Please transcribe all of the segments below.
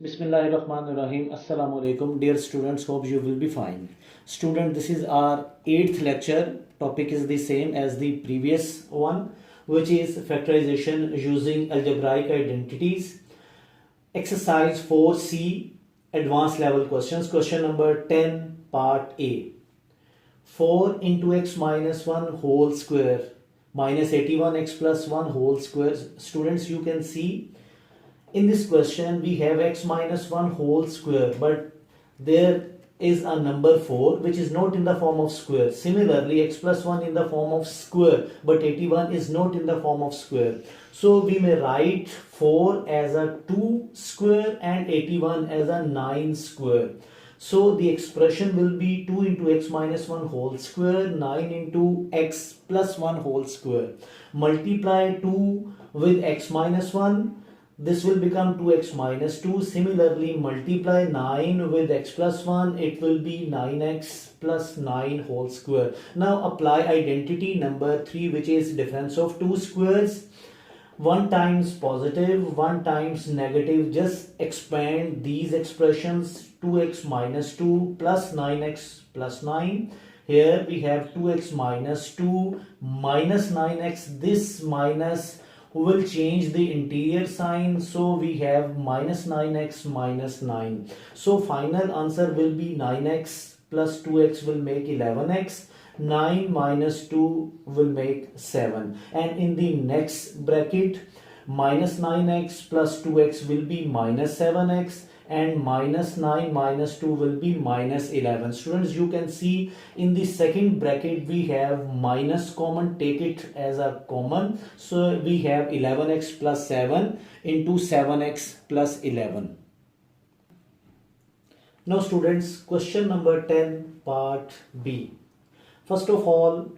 Bismillahirrahmanirrahim. Assalamu alaikum. Dear students, hope you will be fine. Student, this is our 8th lecture. Topic is the same as the previous one, which is factorization using algebraic identities. Exercise 4C, advanced level questions. Question number 10, part A. 4 into x minus 1 whole square minus 81x plus 1 whole square. Students, you can see in this question we have x minus 1 whole square, but there is a number 4 which is not in the form of square. Similarly, x plus 1 in the form of square, but 81 is not in the form of square. So we may write 4 as a 2 square and 81 as a 9 square. So the expression will be 2 into x minus 1 whole square, 9 into x plus 1 whole square. Multiply 2 with x minus 1. This will become 2x minus 2. Similarly, multiply 9 with x plus 1. It will be 9x plus 9 whole square. Now apply identity number 3, which is difference of two squares. 1 times positive, 1 times negative. Just expand these expressions. 2x minus 2 plus 9x plus 9. Here we have 2x minus 2 minus 9x. This minus will change the interior sign, so we have minus 9x minus 9. So final answer will be 9x plus 2x will make 11x. 9 minus 2 will make 7. And in the next bracket, minus 9x plus 2x will be minus 7x. And minus 9 minus 2 will be minus 11. Students, you can see in the second bracket we have minus common. Take it as a common. So we have 11x plus 7 into 7x plus 11. Now students, question number 10, part B. First of all,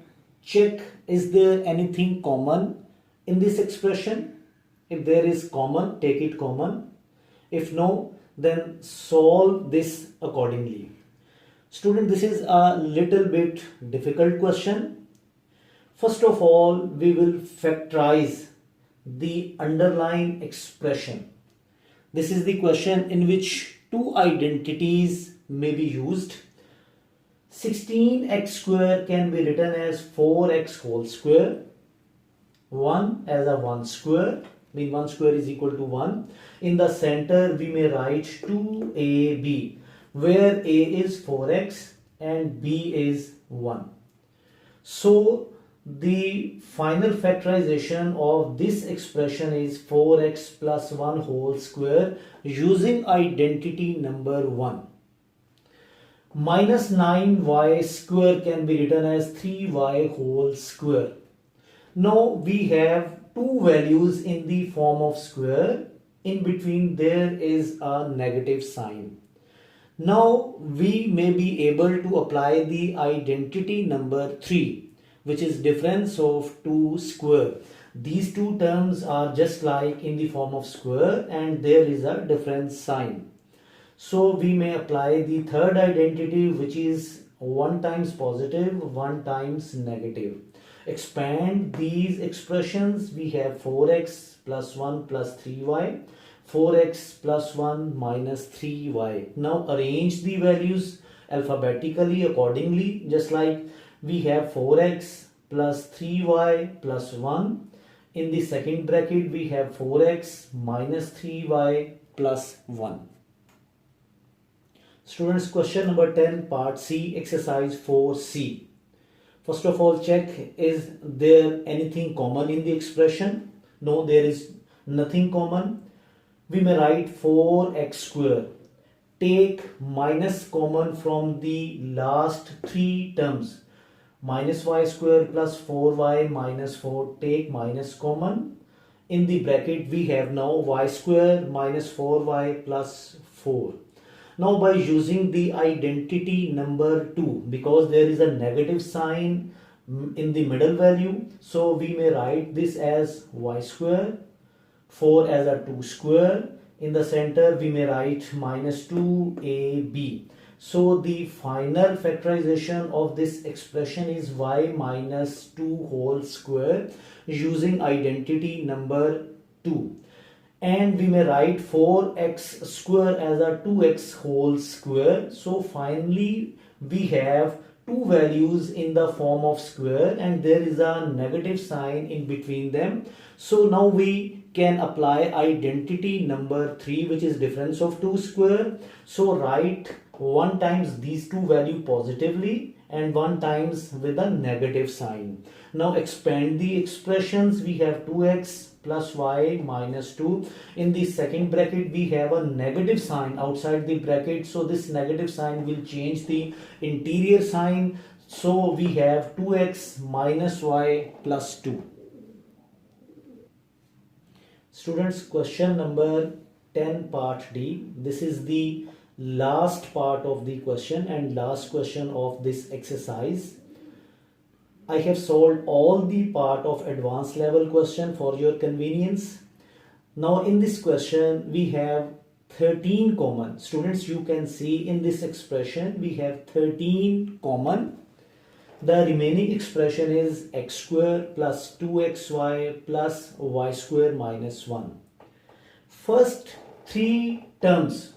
check is there anything common in this expression. If there is common, take it common. If no, then solve this accordingly. Student, this is a little bit difficult question. First of all, we will factorize the underlying expression. This is the question in which two identities may be used. 16x square can be written as 4x whole square. 1 as a 1 square. Mean 1 square is equal to 1. In the center we may write 2ab, where a is 4x and b is 1. So the final factorization of this expression is 4x plus 1 whole square using identity number 1. Minus 9y square can be written as 3y whole square. Now we have two values in the form of square. In between there is a negative sign. Now we may be able to apply the identity number 3, which is difference of 2 square. These two terms are just like in the form of square and there is a difference sign. So we may apply the third identity, which is 1 times positive, 1 times negative. Expand these expressions. We have 4x plus 1 plus 3y, 4x plus 1 minus 3y. Now arrange the values alphabetically accordingly, just like we have 4x plus 3y plus 1. In the second bracket we have 4x minus 3y plus 1. Students, question number 10, part C, exercise 4C. First of all, check is there anything common in the expression. No, there is nothing common. We may write 4x square. Take minus common from the last three terms. Minus y square plus 4y minus 4. Take minus common. In the bracket we have now y square minus 4y plus 4. Now by using the identity number 2, because there is a negative sign in the middle value, so we may write this as y square, 4 as a 2 square. In the center we may write minus 2ab. So the final factorization of this expression is y minus 2 whole square using identity number 2. and we may write 4x square as a 2x whole square. So finally we have two values in the form of square and there is a negative sign in between them. So now we can apply identity number 3, which is difference of 2 square. So write 1 times these two value positively and 1 times with a negative sign. Now expand the expressions. We have 2x plus y minus 2. In the second bracket we have a negative sign outside the bracket, so this negative sign will change the interior sign. So we have 2x minus y plus 2. Students, question number 10 part D. This is the last part of the question and last question of this exercise. I have solved all the part of advanced level question for your convenience. Now in this question we have 13 common. Students, you can see in this expression we have 13 common. The remaining expression is x square plus 2xy plus y square minus 1. First three terms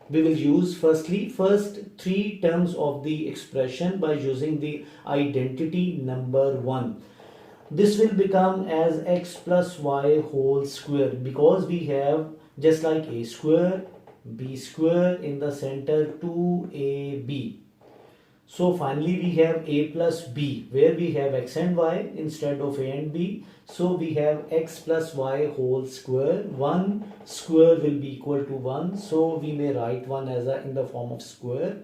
we will use. First three terms of the expression by using the identity number 1. This will become as x plus y whole square, because we have just like a square, b square, in the center 2ab. So finally we have a plus b, where we have x and y instead of a and b. So we have x plus y whole square. 1 square will be equal to 1. So we may write 1 as in the form of square.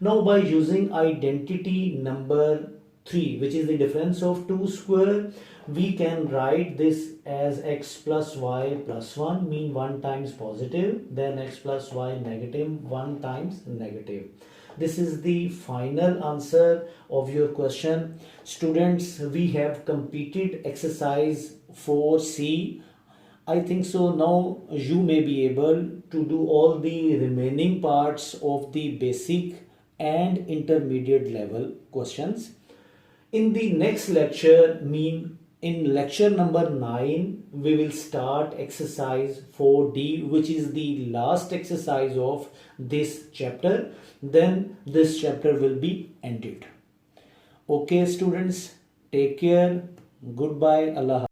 Now by using identity number 3, which is the difference of 2 square, we can write this as x plus y plus 1, mean 1 times positive, then x plus y negative, 1 times negative. This is the final answer of your question. Students, we have completed exercise 4C. I think so now you may be able to do all the remaining parts of the basic and intermediate level questions. In the next lecture, in lecture number 9, we will start exercise 4D, which is the last exercise of this chapter. Then this chapter will be ended. Okay students, take care. Goodbye. Allah.